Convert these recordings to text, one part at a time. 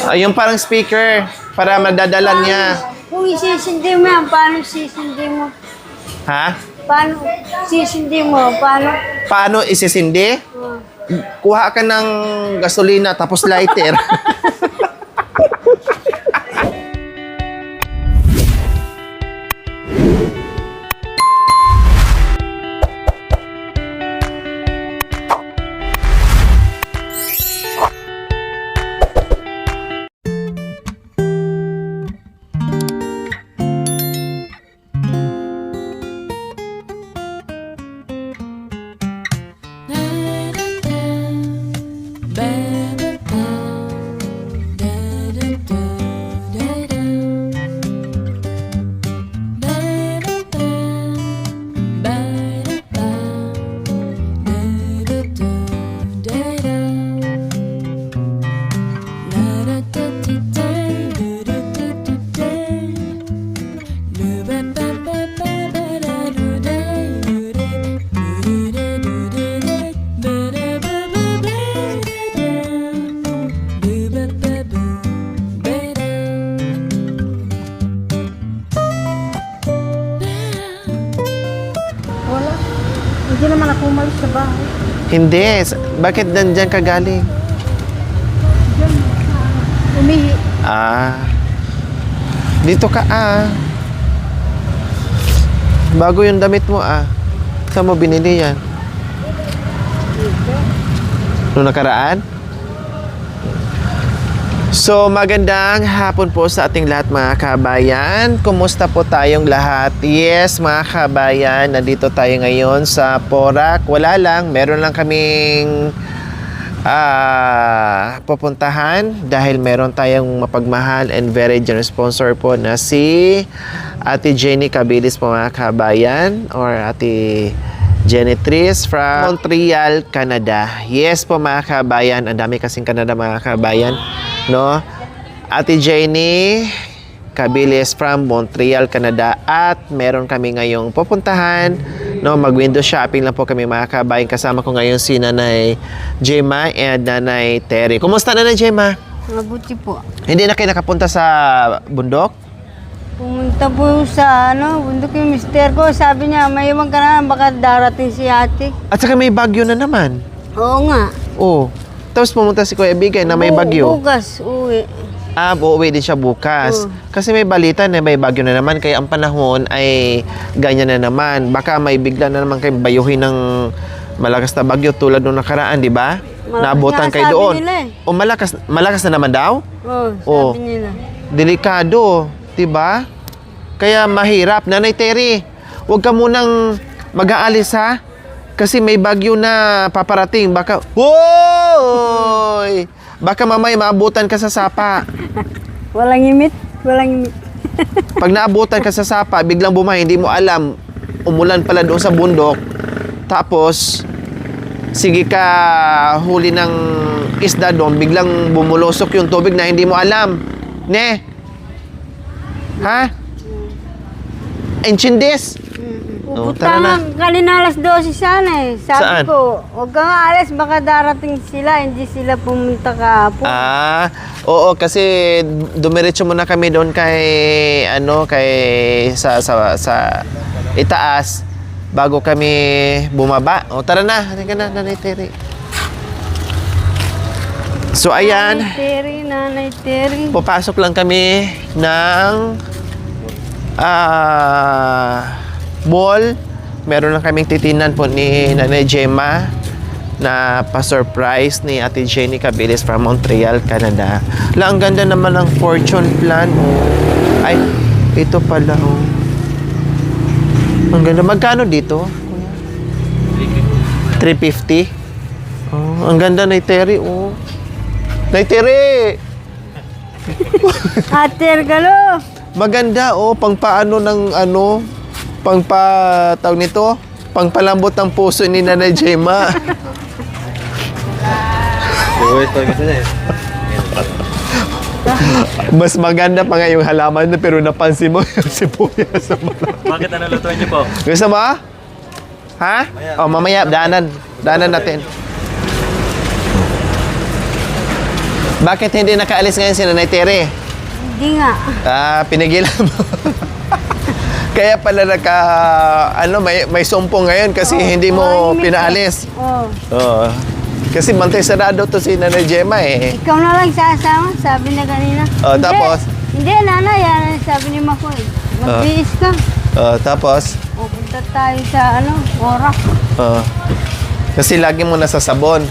Ay, yung parang speaker para madadala niya. Kung isisindi mo yan, paano sisindi mo? Ha? Paano sisindi mo? Paano? Paano isisindi? Kuha ka ng gasolina tapos lighter. Wala. Hindi naman ako umalis sa bahay. Hindi. Bakit nandyan ka galing? Diyan, umihi. Ah. Dito ka Bago yung damit mo Saan mo binili yan? Noong nakaraan? So, magandang hapon po sa ating lahat mga kabayan. Kumusta po tayong lahat? Yes, mga kabayan, nandito tayo ngayon sa Porac. Wala lang, meron lang kaming pupuntahan dahil meron tayong mapagmahal and very generous sponsor po na si Ate Jenny Cabilis po mga kabayan, or Ate Jenitrice from Montreal, Canada. Yes po mga kabayan, ang dami kasing Canada mga kabayan, no? Ate Jenny Cabilis from Montreal, Canada, at meron kami ngayong pupuntahan, no? Mag-window shopping lang po kami mga kabayan. Kasama ko ngayon si Nanay Gemma and Nanay Terry. Kumusta Nanay Gemma? Mabuti po. Hindi na kayo nakapunta sa bundok? Pumunta po sa bundok yung mister ko. Sabi niya, mayroon ka na, baka darating si ate. At saka may bagyo na naman. Oo nga. Oh. Tapos pumunta si Kuya Bigay na may bagyo. Bukas, uwi. Uuwi din siya bukas. Kasi may balita na may bagyo na naman. Kaya ang panahon ay ganyan na naman. Baka may bigla na naman kayo bayuhin ng malakas na bagyo tulad nung nakaraan, di ba? Naabutan kayo doon. Nila, O malakas na naman daw? Oo, sabi nila. Delikado, 'di ba? Kaya mahirap. Nanay Terry, huwag ka munang mag-aalis ha. Kasi may bagyo na paparating. Baka, woy! Baka mamaya maabutan ka sa sapa. Walang imit. Walang imit. Pag naabutan ka sa sapa, biglang bumahay, hindi mo alam, umulan pala doon sa bundok. Tapos, sige ka huli ng isda doon, biglang bumulusok yung tubig na hindi mo alam. Ne? Ha? Enchindis? Pupunta nga, kanina alas 12 sana eh. Sabi Saan? ko, huwag kang aalis, baka darating sila, hindi sila pumunta kahapon. Oo, kasi dumiretso muna kami doon kay sa itaas bago kami bumaba. O tara na, halika na, Nanay Terry. So ayan, Nanay Terry. papasok lang kami ng mall. Meron lang kaming titinan po ni Nanay Gemma na pa-surprise ni Ate Jenny Cabilis from Montreal, Canada. Ang ganda naman ng fortune plan. Ay, ito pala. Ang ganda. Magkano dito? 350. Ang ganda, Nay Terry. Nay Terry! Ater galo. Maganda, pang paano ng tawag nito, pang palambot ng puso ni Nanay Gemma. Mas maganda pa nga yung halaman na pero napansin mo yung sibuyas. Bakit ano lutuin niyo po? Gusto mo? Ha? Mamaya, daanan natin. Bakit hindi nakaalis ngayon si Nanay Tere? Hindi nga. Pinigilan mo. Kaya pala may sumpo ngayon kasi hindi mo pinaalis. Oo. Oo. Kasi bantay sarado to si Nanay Gemma eh. Ikaw na lang sasama, sabi na kanina. Oh, tapos? Hindi, nanay, yan ang sabi ni Makoy. Magbiis ka. Tapos? Pupunta tayo sa oras. Kasi lagi mo nasa sabon.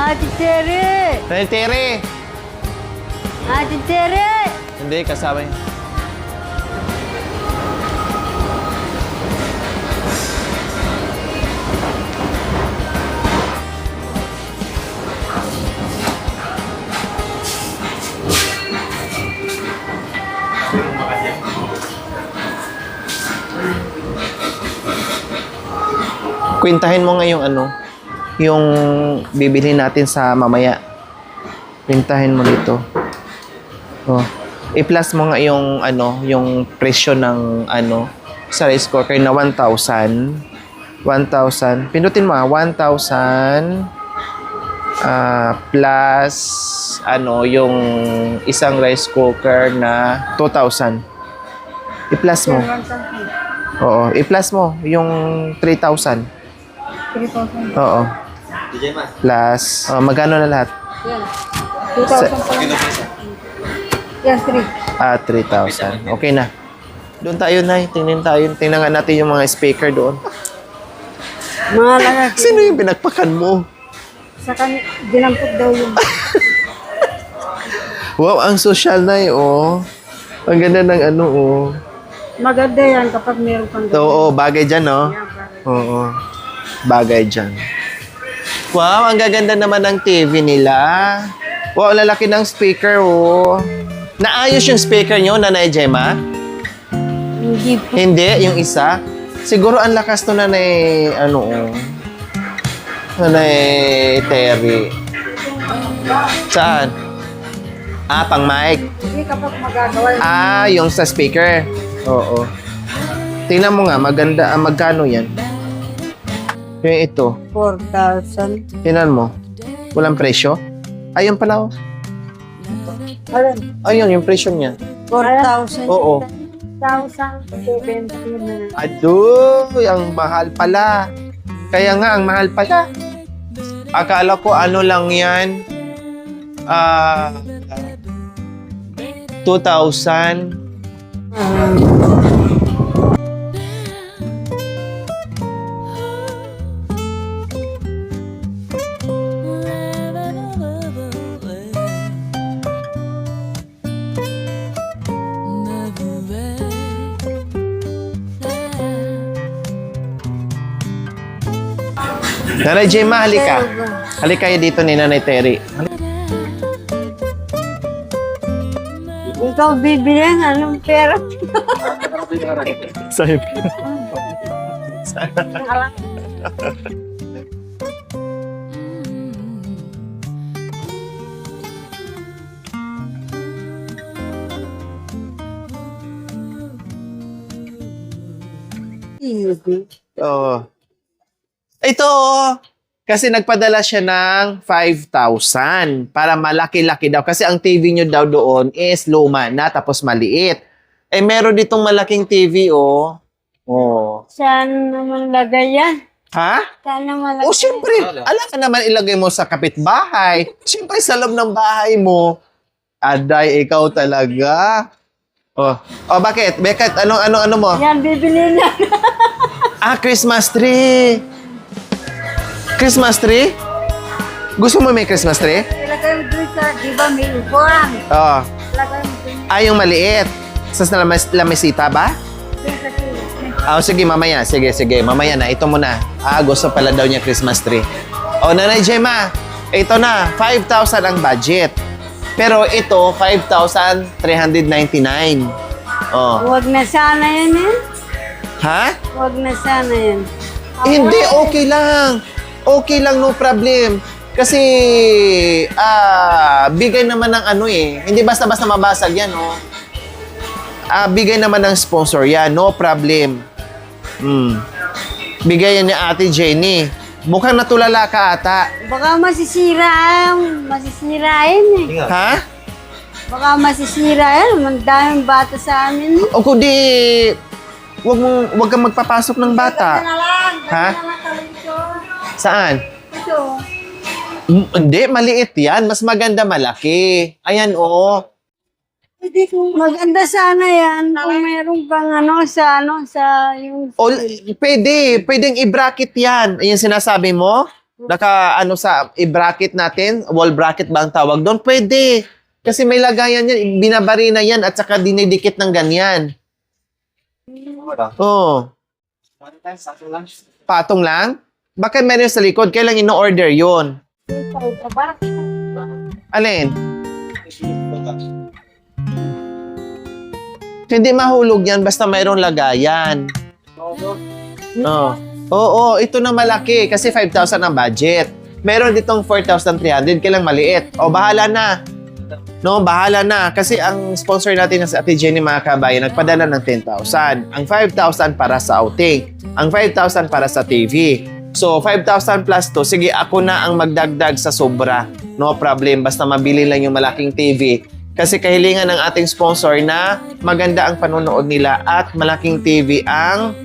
Ate Tere! Nanay Tere! Ate Tere! Hindi, kasama yun. Kwentahin mo nga yung yung bibili natin sa mamaya. Kwentahin mo dito. Oh. I-plus mo nga yung yung presyo ng sa rice cooker na 1,000. 1,000. Pindutin mo 1,000 plus yung isang rice cooker na 2,000. I-plus mo. Oo, i-plus mo yung 3,000. 3,000. Oo. Plus, magkano na lahat? Yan. 2,000 pa lang. Yan, 3. 3,000. Okay na. Doon tayo, Nay. Tingnan nga natin yung mga speaker doon. Mga lalaki. Sino yung pinagpakan mo? Sa kanya, dinampot daw yung... Wow, ang social, Nay, oh. Ang ganda ng oh. Maganda yan kapag meron kang Oo, bagay dyan, no? Oo. Bagay dyan. Wow, ang gaganda naman ng TV nila. Wow, lalaki ng speaker, oh. Naayos yung speaker nyo, Nanay Gemma? Hindi po. Hindi, yung isa. Siguro ang lakas to, Nanay, Nanay Terry. Saan? Pang mic. Hindi kapag magagawa Yung sa speaker. Oo. Tingnan mo nga, maganda. Magkano yan? Yung ito. 4,000. Tingnan mo. Walang presyo? Ayun pala, oh. Alin? Ayun, yung presyo niya. 4,000. Oo. 1,070 na. Adoy, ang mahal pala. Kaya nga, ang mahal pala. Akala ko lang yan. 2,000. Nanay Gemma, halika. Halika kayo dito ni Nanay Terry. Ikaw bibili ng anong pera? Sa'yo. Oo. Ito, kasi nagpadala siya ng 5,000 para malaki-laki daw. Kasi ang TV nyo daw doon is luma na tapos maliit. Meron ditong malaking TV, oh. Oh. Saan naman lagay yan? Ha? Saan naman lagay? O, syempre, alam ka naman ilagay mo sa kapitbahay. Syempre, sa loob ng bahay mo. Aday, ikaw talaga. Oh, bakit? Bakit? Ano mo? Yan, bibili na. Christmas tree. Christmas tree? Gusto mo may Christmas tree? Ilagay mo dun sa, di ba, may upuan. Oo. Ilagay mo dun Yung maliit. Sa lamesita ba? sa kilo. Sige, mamaya. Sige. Mamaya na. Ito muna. Gusto pala daw niya Christmas tree. Nanay Gemma, ito na. 5,000 ang budget. Pero ito, 5,399. Huwag na sana yan eh. Ha? Huwag na sana yan. Hindi, okay lang. Okay lang, no problem. Kasi, bigay naman ng Hindi basta-basta mabasag yan, oh. Bigay naman ng sponsor yan, no problem. Bigay yan ni Ate Jenny. Mukhang natulala ka ata. Baka masisira yan eh. Ha? Baka masisira yan. Ang daming bata sa amin. O kundi, wag kang magpapasok ng bata. Ha? Saan? Ito. Hindi, maliit yan. Mas maganda malaki. Ayan, oo. Maganda sana yan kung meron pang sa yung... O, pwedeng i-bracket yan. Ayan sinasabi mo? Sa i-bracket natin, wall bracket ba ang tawag doon? Pwede. Kasi may lagayan yan, binabari na yan at saka dinidikit ng ganyan. Oo. Patong lang? Bakit meron sa likod? Kailang ino-order yun? Alin? Hindi mahulog yan basta mayroong lagayan. Oo. Oo, ito na malaki kasi 5,000 ang budget. Meron ditong 4,300, kailang maliit. O, bahala na. No, bahala na. Kasi ang sponsor natin na si Ate Jenny, mga kabayan, nagpadala ng 10,000. Ang 5,000 para sa outing. Ang 5,000 para sa TV. So, 5,000 plus to, sige, ako na ang magdagdag sa sobra. No problem, basta mabili lang yung malaking TV. Kasi kahilingan ng ating sponsor na maganda ang panonood nila at malaking TV ang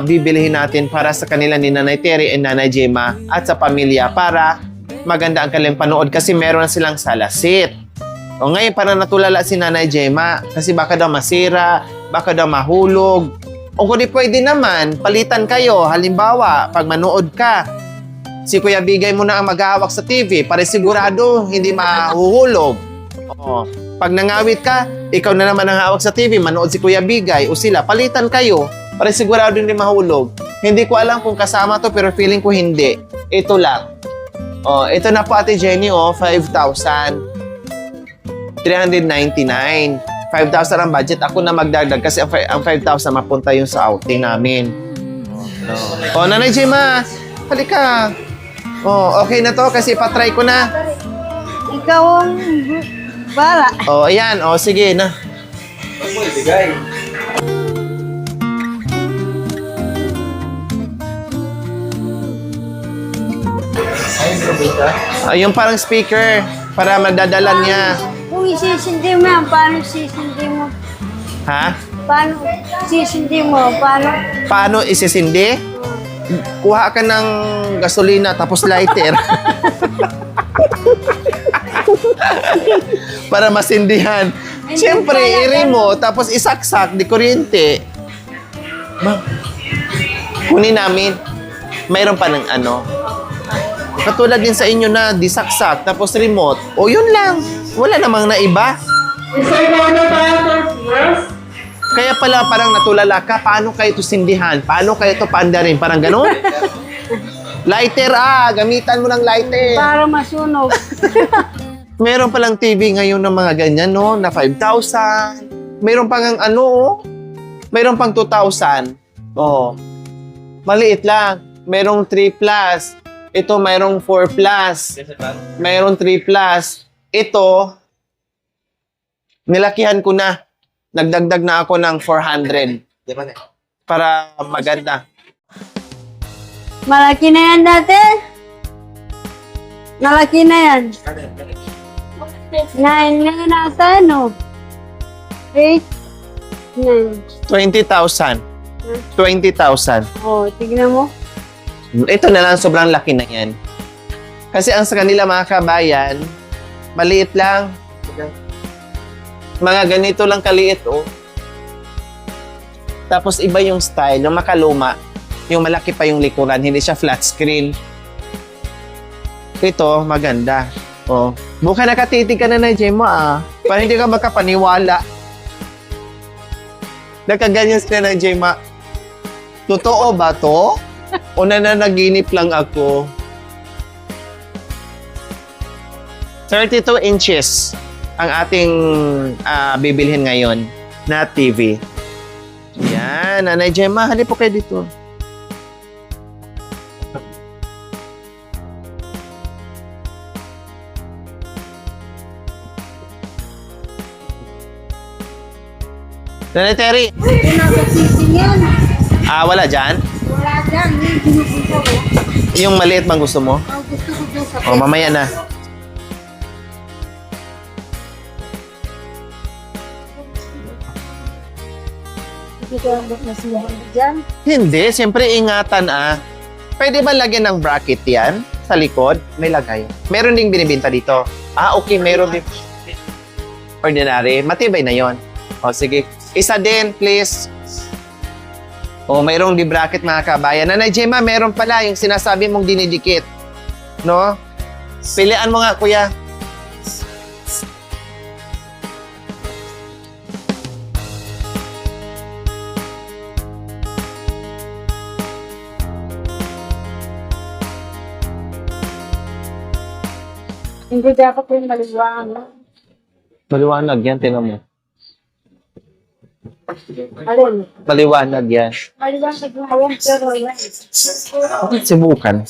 bibilihin natin para sa kanila ni Nanay Terry and Nanay Gemma at sa pamilya para maganda ang kanilang panood kasi meron na silang salasit. O ngayon parang natulala si Nanay Gemma kasi baka daw masira, baka daw mahulog. O kung di pwede naman, palitan kayo. Halimbawa, pag manood ka, si Kuya Bigay mo na ang maghahawak sa TV para sigurado hindi mahuhulog. Oo. Pag nangawit ka, ikaw na naman ang hawak sa TV, manood si Kuya Bigay o sila, palitan kayo para sigurado hindi mahulog. Hindi ko alam kung kasama to pero feeling ko hindi. Ito lang. Oh, ito na po Ate Jenny, 5,399. 5,000 ang budget. Ako na magdagdag kasi ang 5,000 mapunta yung sa outing namin. Oh, Nanay Gemma, halika. Oh, okay na to kasi patry ko na. Ikaw ang bala. Oh, ayan. Oh, sige na. Yung parang speaker para madadala niya. Kung isisindi mo yan, paano isisindi mo? Ha? Paano isisindi mo? Paano isisindi? Kuha ka ng gasolina tapos lighter. Para masindihan. Siyempre, i-remote tapos isaksak di kuryente. Ma'am, kunin namin. Mayroon pa ng ano. Katulad din sa inyo na disaksak tapos remote. O yun lang. Wala namang naiba. Kaya pala parang natulala ka, paano kayo ito sindihan? Paano kayo ito paandarin? Parang ganun? Lighter gamitan mo ng lighter. Para masunog. Meron palang TV ngayon ng mga ganyan, no? Na 5,000. Meron pang Meron pang 2,000. Oo. Maliit lang. Merong 3 plus. Ito, mayroong 4 plus. Mayroong 3 plus. Ito, nilakihan ko na. Nagdagdag na ako ng 400. Para maganda. Malaki na yan dati. Malaki na yan. 9 ngayon nasa 8, 9. 20,000. 20,000. Oh, tignan mo. Ito na lang, sobrang laki na yan. Kasi ang sa kanila mga kabayan, maliit lang. Mga ganito lang kaliit, Tapos iba yung style, yung makaluma. Yung malaki pa yung likuran, hindi siya flat screen. Ito, maganda. Buka nakatitig ka na Gemma, para hindi ka magkapaniwala. Nakaganyan sila na Gemma. Totoo ba to? O nananaginip lang ako? 32 inches ang ating bibilhin ngayon na TV. Yan, Nanay Gemma, halip po kayo dito. Nanay Terry. Nasa sising yan. Ah, wala dyan? Wala dyan. Yung ginupunta ko. Yung maliit bang gusto mo? Ang gusto ko dyan sa O, mamaya na. Hindi ko ang na siya dyan. Hindi, siyempre ingatan Pwede ba lagyan ng bracket yan? Sa likod? May lagay. Meron ding binibinta dito. Ah, okay, meron din. Ordinary. Matibay na yon. O, sige. Isa din, please. O, mayroong di bracket mga kabayan. Nanay Gemma, meron pala yung sinasabi mong dinidikit. No? Pilian mo nga, kuya. Hindi dapat yung maliwanag. Maliwanag yan, tinan mo. Alin? Maliwanag yan. Maliwanag yung awan pero yan. Okay, subukan.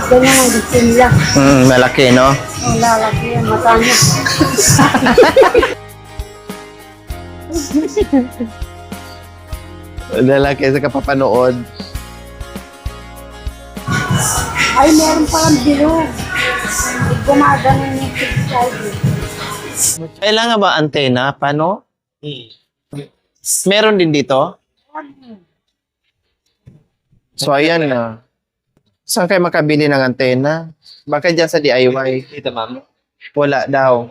Ganyan ang gusto nila. Malaki, no? Ang lalaki ang mata niya. Lalaki sa kapapanood. Ay, meron palang bilog. Gumagano yung picture. Kailangan ba antena? Paano? Meron din dito? So, ayan na. Saan kayo makabili ng antena? Baka dyan sa DIY. Dito, ma'am. Wala daw.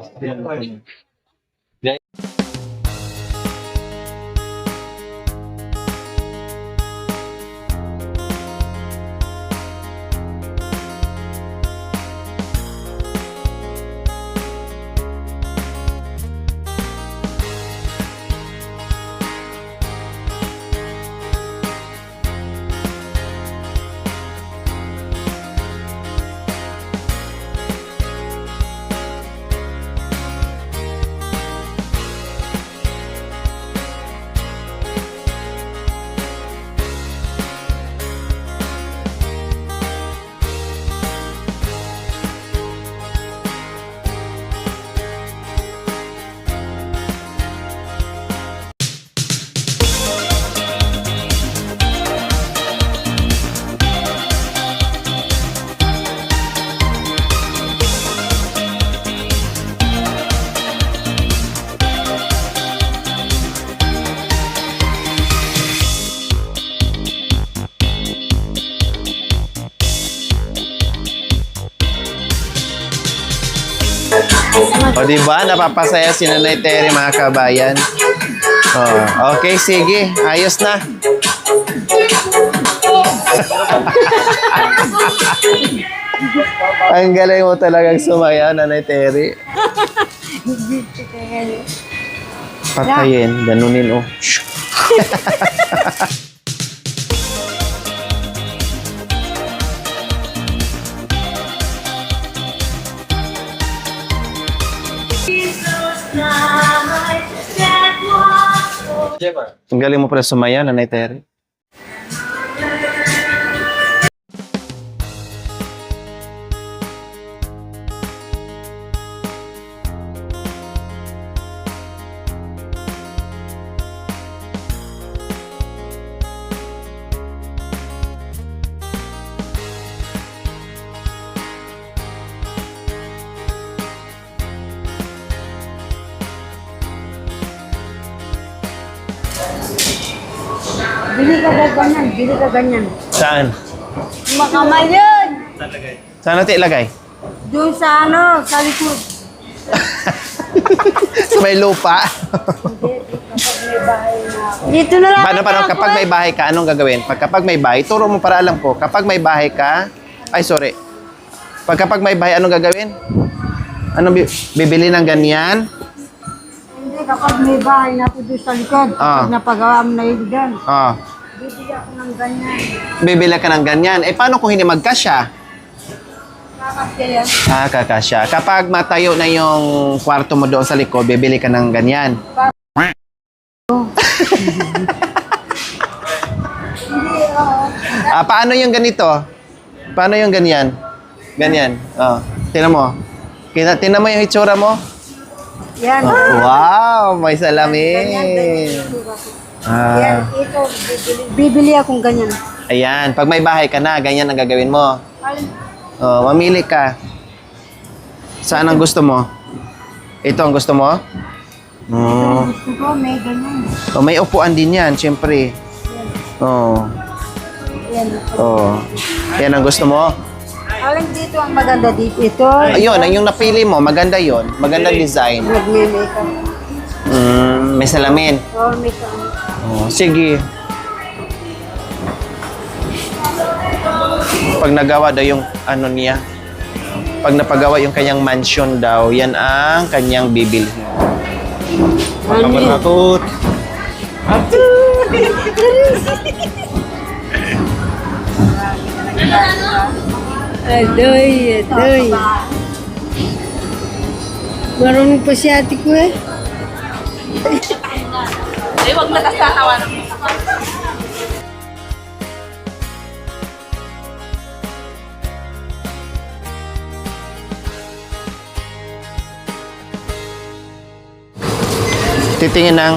O, diba? Napapasaya si Nanay Terry, mga kabayan. Oh, okay, sige. Ayos na. Ang galing mo talagang sumayaw, Nanay Terry. Patayin, ganunin, oh. Ang galing mo pala sumayaw, Nanay Terry. Bili ka ganyan, bili ka ganyan. Saan? Makamay yun! Saan natin ilagay? Doon sa ano, sa likod. Sa may lupa. Dito na lang. Paano, kapag may bahay ka, anong gagawin? Kapag may bahay, turo mo para alam ko. Kapag may bahay ka, ay sorry. Kapag may bahay, anong gagawin? Ano, bibili ng ganyan? Hindi, kapag may bahay na po doon sa likod, Ah. kapag napagawa mo na yun doon, Oh, bibili ako ng ganyan. bibili ka ng ganyan. Eh, paano kung hindi magkasya? Kakasya yan. Kakasya. Kapag matayo na yung kwarto mo doon sa likod, bibili ka ng ganyan. Paano yung ganito? Paano yung ganyan? Ganyan. Oh, tinan mo. Tinan mo yung itsura mo. Yan. Wow, may salamin. Yan, ito, bibili akong ganyan. Ayan, pag may bahay ka na, ganyan ang gagawin mo. Oh, mamili ka. Saan ang gusto mo? Ito ang gusto mo? Oh. Gusto ko, may ganyan. Oh, may upuan din yan, siyempre. Oh. Yan. Oh. Yan ang gusto mo? Alin dito ang maganda dito? Ito. Ayun, yung napili mo, maganda yon, magandang design. Nagme-makeup. May salamin. Oh, makeup. Oh, sige. Pag nagawa daw yung ano niya, pag napagawa yung kanyang mansion daw, yan ang kanyang bibilhin. Takot. Adoy, adoy. Marunong pa si ate ko eh. Huwag na kasakawan. Titingin ng,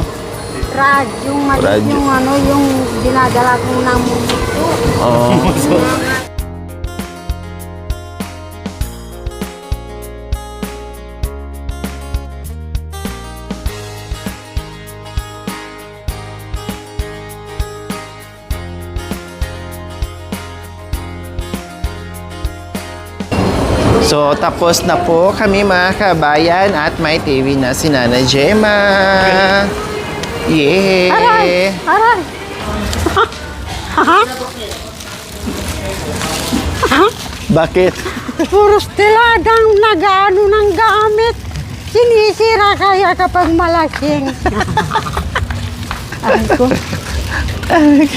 Rad, yung maliit Radyo. yung ano, yung dinadala kong ng mundo. oh, So, tapos na po kami mga kabayan at may TV na si Nana Gemma. Yeah! Aray! Bakit? Puro stiladang nag-ano ng gamit. Sinisira kaya kapag malasing. Aray ko.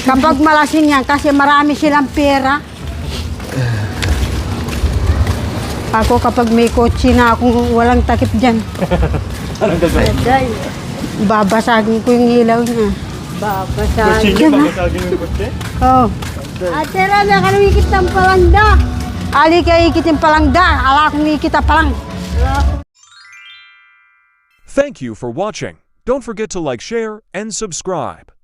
Kapag malasing yan, kasi marami silang pera. Ako kapag may kotse na akong walang takip dyan. Anong gagawin? Babasagin ko yung ilaw niya. Babasagin. Babasagin yung kotse? Oh. Ate Rada, ka ikit ng palangda. Ali ka ikit ng palangda. Ala kong ikit ang palang. Thank you for watching. Don't forget to like, share, and subscribe.